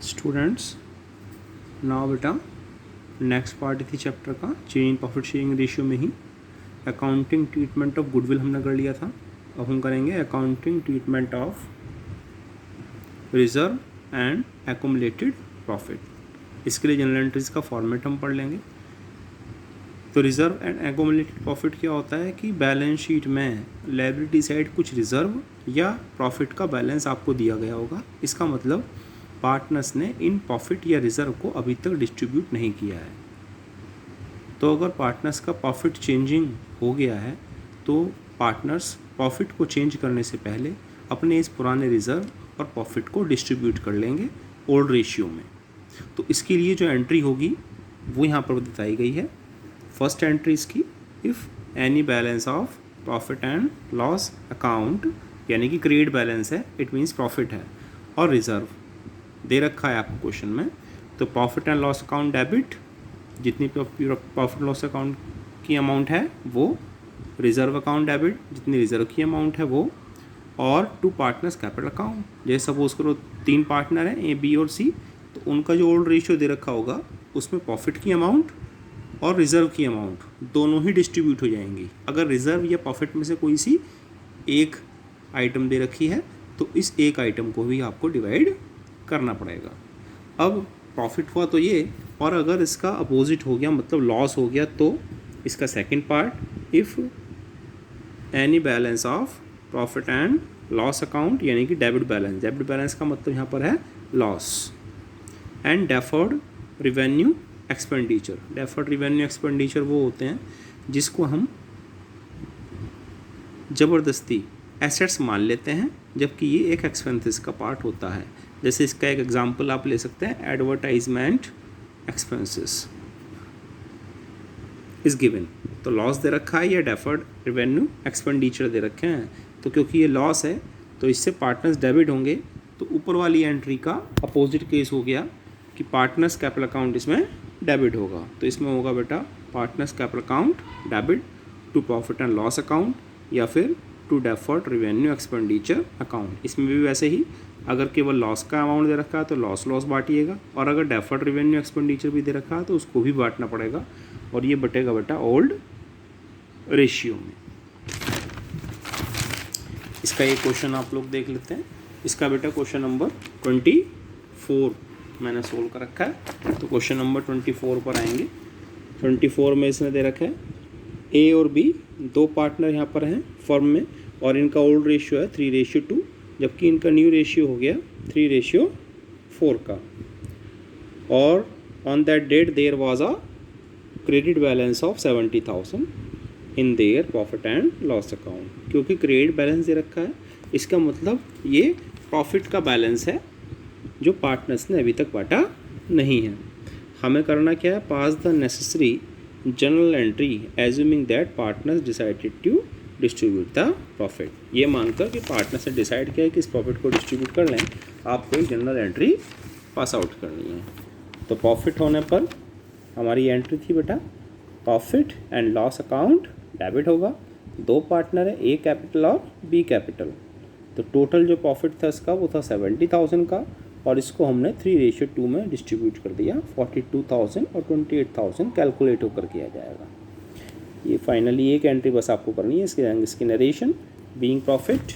Students, now बेटा next part थी chapter का change in profit sharing ratio में ही अकाउंटिंग ट्रीटमेंट ऑफ गुडविल हमने कर लिया था। अब हम करेंगे accounting treatment of reserve and accumulated profit. इसके लिए जनरल एंट्रीज का फॉर्मेट हम पढ़ लेंगे। तो रिजर्व एंड एक्युमुलेटेड प्रॉफिट क्या होता है कि बैलेंस शीट में लायबिलिटी साइड कुछ रिजर्व या प्रॉफिट का बैलेंस आपको दिया गया होगा। इसका मतलब पार्टनर्स ने इन प्रॉफिट या रिजर्व को अभी तक डिस्ट्रीब्यूट नहीं किया है। तो अगर पार्टनर्स का प्रॉफिट चेंजिंग हो गया है तो पार्टनर्स प्रॉफिट को चेंज करने से पहले अपने इस पुराने रिजर्व और प्रॉफिट को डिस्ट्रीब्यूट कर लेंगे ओल्ड रेशियो में। तो इसके लिए जो एंट्री होगी वो यहाँ पर बताई गई है। फर्स्ट एंट्री इसकी, if any balance of profit and loss account, यानी कि क्रेडिट बैलेंस है, इट मीन्स प्रॉफिट है, और रिजर्व दे रखा है आपको क्वेश्चन में। तो profit and loss account debit, जितनी प्रॉफिट लॉस अकाउंट की अमाउंट है वो, रिजर्व अकाउंट डेबिट, जितनी रिजर्व की अमाउंट है वो, और टू पार्टनर्स कैपिटल अकाउंट। जैसे सपोज करो 3 पार्टनर हैं ए, बी और सी, तो उनका जो ओल्ड रेशियो दे रखा होगा उसमें प्रॉफिट की अमाउंट और रिज़र्व की अमाउंट दोनों ही डिस्ट्रीब्यूट हो जाएंगी। अगर रिज़र्व या प्रॉफिट में से कोई सी एक आइटम दे रखी है तो इस एक आइटम को भी आपको डिवाइड करना पड़ेगा। अब प्रॉफिट हुआ तो ये, और अगर इसका अपोजिट हो गया मतलब लॉस हो गया तो इसका second part, if any balance of profit and loss account, यानी कि डेबिट बैलेंस। डेबिट बैलेंस का मतलब यहाँ पर है loss. And deferred revenue expenditure. Deferred revenue expenditure वो होते हैं जिसको हम ज़बरदस्ती एसेट्स मान लेते हैं जबकि ये एक एक्सपेंसेस का पार्ट होता है। जैसे इसका एक एग्जांपल आप ले सकते हैं, एडवर्टाइजमेंट एक्सपेंसेस इज गिवन। तो लॉस दे रखा है या डेफर्ड रिवेन्यू एक्सपेंडिचर दे रखे हैं, तो क्योंकि ये लॉस है तो इससे पार्टनर्स डेबिट होंगे। तो ऊपर वाली एंट्री का अपोजिट केस हो गया कि पार्टनर्स कैपिटल अकाउंट इसमें डेबिट होगा। तो इसमें होगा बेटा partners capital account debit to profit and loss account, या फिर to deferred revenue expenditure account. इसमें भी वैसे ही, अगर केवल लॉस का अमाउंट दे रखा है तो लॉस बांटिएगा, और अगर डेफर्ड रिवेन्यू एक्सपेंडिचर भी दे रखा है तो उसको भी बांटना पड़ेगा, और ये बटेगा बेटा ओल्ड रेशियो में। इसका ये क्वेश्चन आप लोग देख लेते हैं। इसका बेटा क्वेश्चन नंबर 24 मैंने सोल्व कर रखा है। तो क्वेश्चन नंबर 24 पर आएंगे। 24 में इसने दे रखा है ए और बी, 2 पार्टनर यहाँ पर हैं फर्म में, और इनका ओल्ड रेशियो है 3:2, जबकि इनका न्यू रेशियो हो गया 3:4 का। और on that date there was a credit balance of 70,000 in their profit and loss account. क्योंकि क्रेडिट बैलेंस दे रखा है, इसका मतलब ये प्रॉफिट का बैलेंस है जो पार्टनर्स ने अभी तक बांटा नहीं है। हमें करना क्या है, pass the necessary journal entry assuming that partners decided to distribute the profit. ये मानकर कि पार्टनर्स ने डिसाइड किया है कि इस प्रॉफिट को डिस्ट्रीब्यूट कर लें, आपको एक जनरल एंट्री पास आउट करनी है। तो प्रॉफिट होने पर हमारी एंट्री थी बेटा profit and loss account debit होगा। 2 पार्टनर है, ए कैपिटल और बी कैपिटल। तो टोटल जो प्रॉफिट था इसका वो था 70,000 का, और इसको हमने 3:2 में डिस्ट्रीब्यूट कर दिया। 42,000 और 28,000 कैलकुलेट होकर किया जाएगा। ये फाइनली एक एंट्री बस आपको करनी है। इसकी narration being profit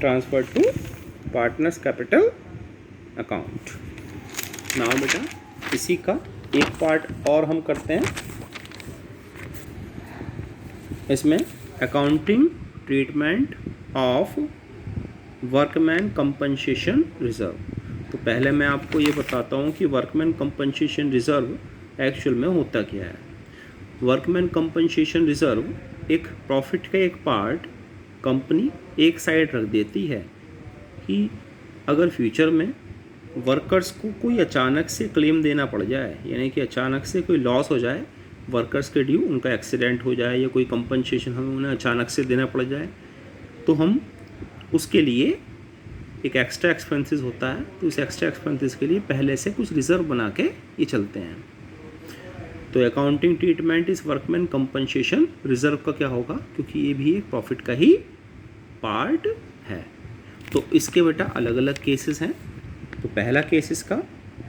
transfer to partners capital account. Now बेटा इसी का एक पार्ट और हम करते हैं। इसमें accounting treatment of workman compensation reserve. तो पहले मैं आपको ये बताता हूँ कि वर्कमैन कंपनसेशन रिजर्व एक्चुअल में होता क्या है। वर्कमैन कंपनसेशन रिजर्व एक प्रॉफिट का एक पार्ट कंपनी एक साइड रख देती है कि अगर फ्यूचर में वर्कर्स को कोई अचानक से क्लेम देना पड़ जाए, यानी कि अचानक से कोई लॉस हो जाए वर्कर्स के ड्यू, उनका एक्सीडेंट हो जाए या कोई कंपनसेशन हमें उन्हें अचानक से देना पड़ जाए, तो हम उसके लिए एक एक्स्ट्रा एक्सपेंसेस होता है। तो उस एक्स्ट्रा एक्सपेंसेस के लिए पहले से कुछ रिज़र्व बना के ये चलते हैं। तो अकाउंटिंग ट्रीटमेंट इस वर्कमैन कंपनसेशन रिजर्व का क्या होगा, क्योंकि ये भी एक प्रॉफिट का ही पार्ट है। तो इसके बेटा अलग अलग केसेस हैं। तो पहला केस इसका,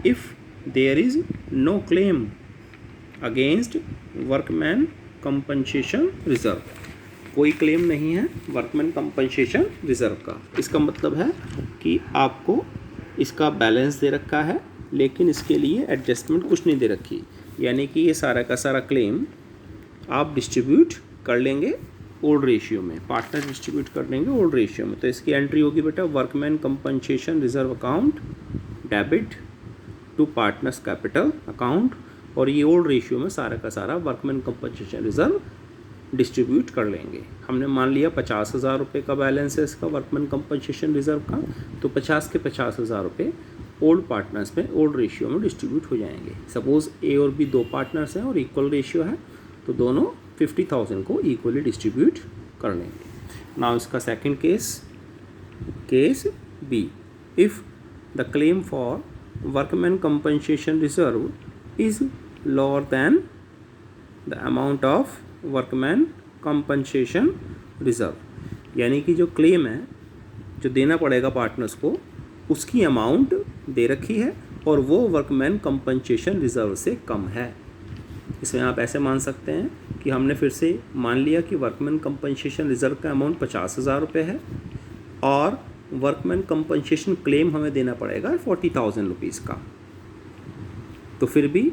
if there is no claim against workman compensation reserve, कोई क्लेम नहीं है वर्कमैन कंपनसेशन रिजर्व का। इसका मतलब है कि आपको इसका बैलेंस दे रखा है, लेकिन इसके लिए एडजस्टमेंट कुछ नहीं दे रखी, यानी कि ये सारा का सारा क्लेम आप डिस्ट्रीब्यूट कर लेंगे ओल्ड रेशियो में, पार्टनर डिस्ट्रीब्यूट कर लेंगे ओल्ड रेशियो में। तो इसकी एंट्री होगी बेटा workman compensation reserve account debit to partners capital account, और ये ओल्ड रेशियो में सारा का सारा वर्कमैन कंपनसेशन रिजर्व डिस्ट्रीब्यूट कर लेंगे। हमने मान लिया 50,000 रुपये का बैलेंस है इसका वर्कमैन कंपनसेशन रिजर्व का, तो 50 के 50,000 रुपये ओल्ड पार्टनर्स में ओल्ड रेशियो में डिस्ट्रीब्यूट हो जाएंगे। सपोज़ ए और बी दो पार्टनर्स हैं और इक्वल रेशियो है, तो दोनों 50,000 को इक्वली डिस्ट्रीब्यूट कर लेंगे। नाउ इसका second case, case B, if the claim for workman compensation reserve is lower than the amount of workman compensation reserve, यानी कि जो क्लेम है जो देना पड़ेगा पार्टनर्स को, उसकी अमाउंट दे रखी है और वो वर्कमैन कंपनसेशन रिजर्व से कम है। इसमें आप ऐसे मान सकते हैं कि हमने फिर से मान लिया कि वर्कमैन कंपनसेशन रिजर्व का अमाउंट 50,000 रुपये है और वर्कमैन कंपनसेशन क्लेम हमें देना पड़ेगा 40,000 रुपीज़ का। तो फिर भी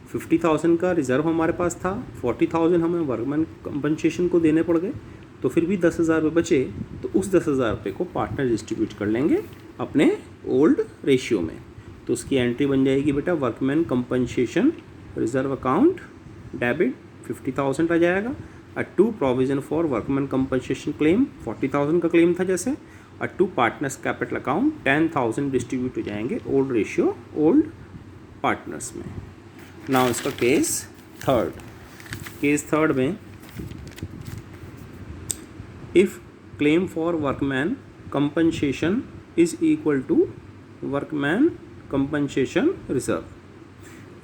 50,000 का रिज़र्व हमारे पास था, 40,000 हमें वर्कमैन कंपनसेशन को देने पड़ गए, तो फिर भी 10,000 रुपये बचे, तो उस 10,000 रुपये को पार्टनर डिस्ट्रीब्यूट कर लेंगे अपने ओल्ड रेशियो में। तो उसकी एंट्री बन जाएगी बेटा workman compensation reserve account debit 50,000 आ जाएगा, to provision for workman compensation claim 40,000 का क्लेम था जैसे, to partners capital account 10,000 distribute हो जाएंगे ओल्ड रेशियो ओल्ड पार्टनर्स में। नाउ इसका केस थर्ड में, if claim for workman compensation is equal to workman compensation reserve,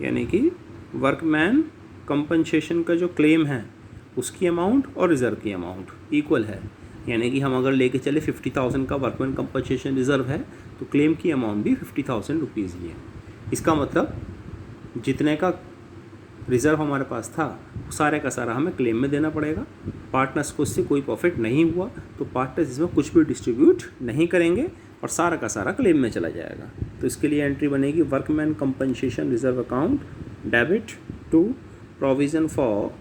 यानी कि वर्कमैन कंपनसेशन का जो क्लेम है उसकी अमाउंट और रिज़र्व की अमाउंट इक्वल है, यानी कि हम अगर लेके चले 50,000 का वर्कमैन कंपनसेशन रिजर्व है तो क्लेम की अमाउंट भी 50,000 रुपीज़ ही है। इसका मतलब जितने का रिज़र्व हमारे पास था वो सारे का सारा हमें क्लेम में देना पड़ेगा। पार्टनर्स को इससे कोई प्रॉफिट नहीं हुआ तो पार्टनर्स इसमें कुछ भी डिस्ट्रीब्यूट नहीं करेंगे और सारा का सारा क्लेम में चला जाएगा। तो इसके लिए एंट्री बनेगी workman compensation reserve account debit to provision for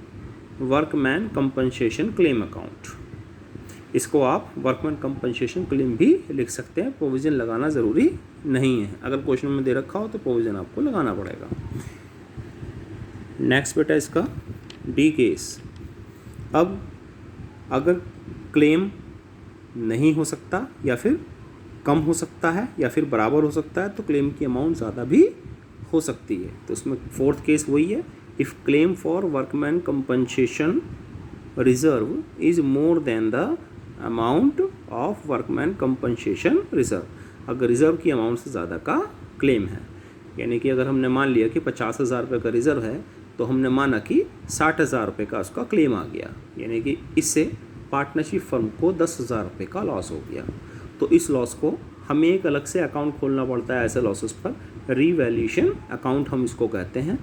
workman compensation claim account. इसको आप वर्कमैन कंपनसेशन क्लेम भी लिख सकते हैं, प्रोविज़न लगाना ज़रूरी नहीं है। अगर क्वेश्चन में दे रखा हो तो प्रोविज़न आपको लगाना पड़ेगा। नेक्स्ट बेटा इसका डी केस, अब अगर क्लेम नहीं हो सकता या फिर कम हो सकता है या फिर बराबर हो सकता है तो क्लेम की अमाउंट ज़्यादा भी हो सकती है। तो इसमें फोर्थ केस वही है, if claim for workman compensation reserve is more than the amount of workman compensation reserve, अगर रिज़र्व की अमाउंट से ज़्यादा का क्लेम है, यानी कि अगर हमने मान लिया कि 50,000 रुपये का रिज़र्व है तो हमने माना कि 60,000 रुपये का उसका क्लेम आ गया, यानी कि इससे पार्टनरशिप फर्म को 10,000 रुपये का लॉस हो गया। तो इस लॉस को हमें एक अलग से अकाउंट खोलना पड़ता है ऐसे लॉसेस पर, रीवैल्यूएशन अकाउंट हम इसको कहते हैं।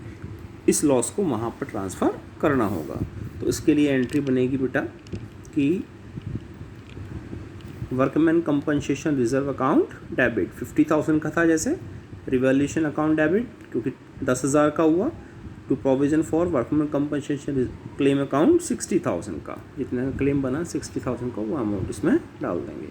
इस लॉस को वहाँ पर ट्रांसफ़र करना होगा। तो इसके लिए एंट्री बनेगी बेटा कि workman compensation reserve account debit 50,000 का था जैसे, रिवैल्यूएशन अकाउंट डेबिट क्योंकि 10,000 का हुआ, to provision for workman compensation claim account 60,000 का, जितने का क्लेम बना 60,000 का वो अमाउंट इसमें डाल देंगे।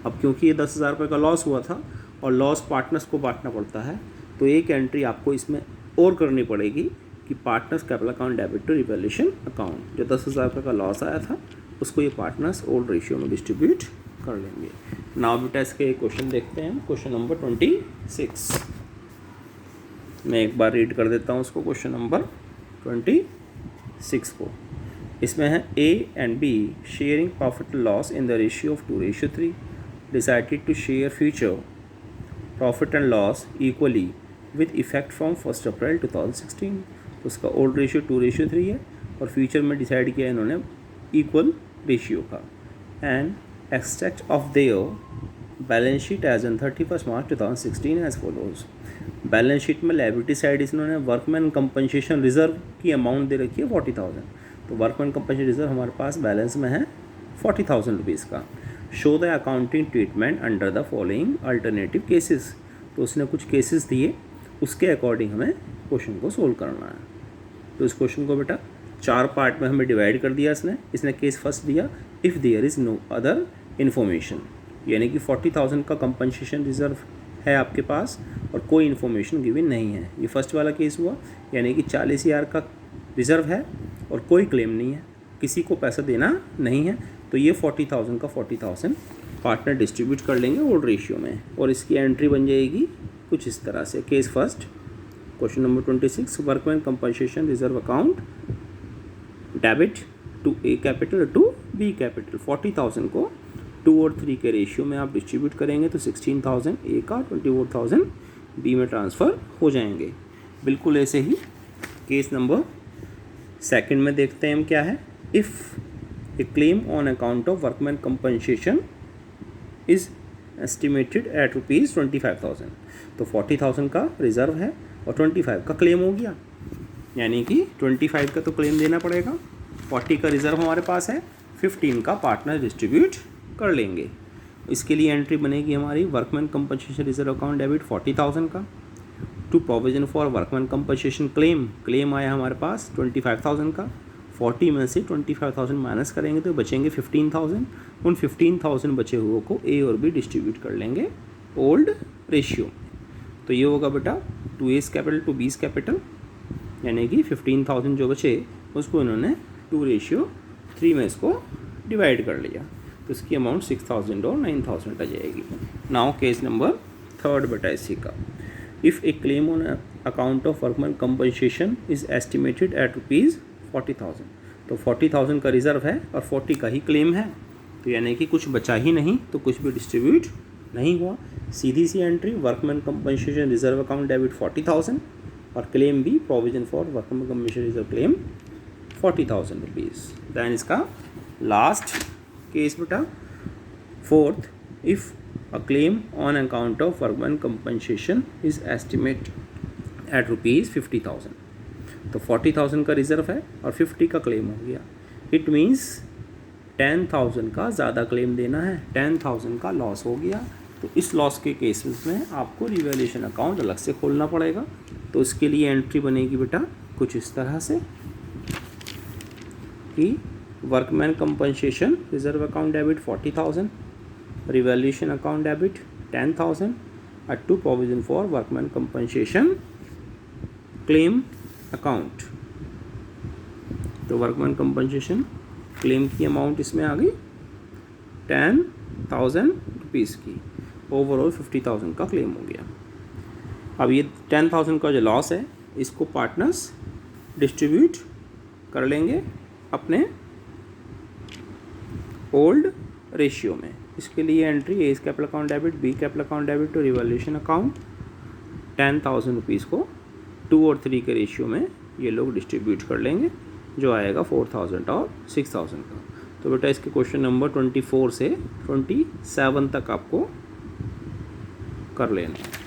अब क्योंकि ये 10,000 रुपये का लॉस हुआ था और लॉस पार्टनर्स को बांटना पड़ता है, तो एक एंट्री आपको इसमें और करनी पड़ेगी कि partners capital account debit to revaluation account, जो 10,000 रुपये का लॉस आया था उसको ये पार्टनर्स ओल्ड रेशियो में डिस्ट्रीब्यूट कर लेंगे। नाउ बेटा इसके क्वेश्चन देखते हैं, क्वेश्चन नंबर 26। मैं एक बार रीड कर देता हूँ उसको, क्वेश्चन नंबर 26 को। इसमें है A and B sharing profit loss in the ratio of 2:3, decided to share future profit and loss equally with effect from 1 April 2016। तो उसका ओल्ड रेशियो 2:3 है और फ्यूचर में डिसाइड किया इन्होंने इक्वल रेशियो का। And extract of their balance sheet as on 31 March 2016 as follows. Balance sheet में liability side इन्होंने वर्कमैन कंपनसेशन रिजर्व की अमाउंट दे रखी है 40,000। तो वर्कमैन कंपनसेशन रिजर्व हमारे पास बैलेंस में है 40,000 रुपीज़ का। Show the accounting treatment under the following alternative cases. तो उसने कुछ केसेस दिए, उसके अकॉर्डिंग हमें क्वेश्चन को सोल्व करना है। तो इस क्वेश्चन को बेटा 4 पार्ट में हमें डिवाइड कर दिया इसने केस फर्स्ट दिया, if there is no other information, यानी कि 40,000 का कंपनसेशन रिजर्व है आपके पास और कोई इन्फॉर्मेशन गिवन नहीं है। ये फर्स्ट वाला केस हुआ, यानी कि 40,000 का रिजर्व है और कोई क्लेम नहीं है, किसी को पैसा देना नहीं है। तो ये 40,000 का 40,000 पार्टनर डिस्ट्रीब्यूट कर लेंगे ओल्ड रेशियो में और इसकी एंट्री बन जाएगी कुछ इस तरह से। Case first, question number 26, workman compensation reserve account debit to A capital to B capital. 40,000 को 2 और 3 के रेशियो में आप डिस्ट्रीब्यूट करेंगे तो 16,000 ए का, 24,000 बी में ट्रांसफ़र हो जाएंगे। बिल्कुल ऐसे ही केस नंबर सेकंड में देखते हैं हम क्या है। If A claim on account of workman compensation is estimated at ₹25,000। तो 40,000 का रिज़र्व है और 25 का क्लेम हो गया, यानी कि 25 का तो क्लेम देना पड़ेगा, 40 का रिज़र्व हमारे पास है, 15 का पार्टनर डिस्ट्रीब्यूट कर लेंगे। इसके लिए एंट्री बनेगी हमारी workman compensation reserve account debit 40,000 का, to provision for workman compensation claim आया हमारे पास 25,000 का। 40 में से 25,000 माइनस करेंगे तो बचेंगे 15,000। उन 15,000 बचे हुए को ए और बी डिस्ट्रीब्यूट कर लेंगे ओल्ड रेशियो। तो ये होगा बेटा 2A's capital to B's capital, यानी कि 15,000 जो बचे उसको इन्होंने 2:3 में इसको डिवाइड कर लिया, तो इसकी अमाउंट 6,000 और 9,000 आ जाएगी। नाउ केस नंबर थर्ड बेटा इसी का, if A claim on account of workman compensation is estimated at ₹40,000। तो 40,000 का रिज़र्व है और 40 का ही क्लेम है, तो यानी कि कुछ बचा ही नहीं, तो कुछ भी डिस्ट्रीब्यूट नहीं हुआ। सीधी सी entry, workman compensation reserve account debit 40,000 और क्लेम भी provision for workman compensation reserve claim 40,000 rupees. Then इसका लास्ट केस बेटा fourth, if a claim on account of workman compensation is estimate at ₹50,000। तो 40,000 का रिज़र्व है और 50 का क्लेम हो गया। इट मीन्स 10,000 का ज़्यादा क्लेम देना है, 10,000 का लॉस हो गया। तो इस लॉस के केसेस में आपको रिवैल्यूएशन अकाउंट अलग से खोलना पड़ेगा। तो इसके लिए एंट्री बनेगी बेटा कुछ इस तरह से कि workman compensation reserve account debit 40,000, revaluation account debit 10,000 at to provision for workman compensation claim account. तो वर्कमैन कंपनसेशन क्लेम की अमाउंट इसमें आ गई 10,000 रुपीज़ की, ओवरऑल 50,000 का क्लेम हो गया। अब ये 10,000 का जो लॉस है इसको पार्टनर्स डिस्ट्रीब्यूट कर लेंगे अपने ओल्ड रेशियो में। इसके लिए entry a capital account debit, b capital account debit और रिवैल्यूएशन अकाउंट 10,000 रुपीज़ को 2 और 3 के रेशियो में ये लोग डिस्ट्रीब्यूट कर लेंगे, जो आएगा 4,000 और 6,000 का। तो बेटा इसके क्वेश्चन नंबर 24 से 27 तक आपको कर लेना है।